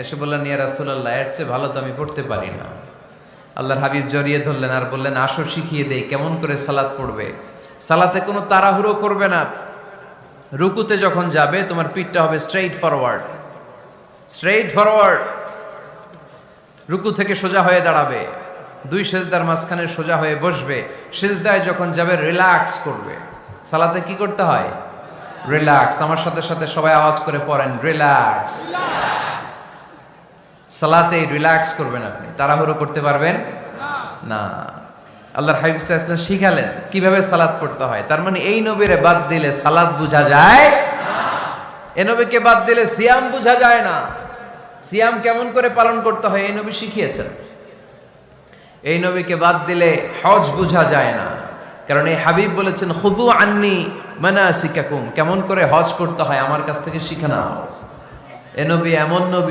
এসে বললেন, ইয়া রাসূলুল্লাহ, এর চেয়ে ভালো তো আমি পড়তে পারি না। আল্লাহর হাবিব জড়িয়ে ধরলেন আর বললেন, আসো শিখিয়ে দেই কেমন করে সালাত পড়বে। সালাতে কোনো তাড়াহুড়ো করবে না। রুকুতে যখন যাবে তোমার পিঠটা হবে স্ট্রেইট ফরওয়ার্ড, স্ট্রেইট ফরওয়ার্ড। রুকু থেকে সোজা হয়ে দাঁড়াবে, দুই সেজদার মাঝখানে সোজা হয়ে বসবে। সেজদায় যখন যাবে রিল্যাক্স করবে। সালাতে কি করতে হয়? রিল্যাক্স। আমার সাথে সাথে সবাই আওয়াজ করে পড়েন, রিল্যাক্স। সালাতে রিল্যাক্স করবেন, আপনি তাড়াহুড়ো করতে পারবেন না। আল্লাহর হাবিব সাল্লাল্লাহু আলাইহি ওয়াসাল্লাম শিখালেন কিভাবে সালাত পড়তে হয়। তার মানে এই নবীরে বাদ দিলে সালাত বোঝা যায় না, এই নবীকে বাদ দিলে সিয়াম বোঝা যায় না। সিয়াম কেমন করে পালন করতে হয় এই নবী শিখিয়েছেন। এই নবীকে বাদ দিলে হজ বোঝা যায় না, কারণ এই হাবিব বলেছেন, খুযু আন্নী মানাসিকাকুম, কেমন করে হজ করতে হয় আমার কাছ থেকে শিখে নাও। এ নবী এমন নবী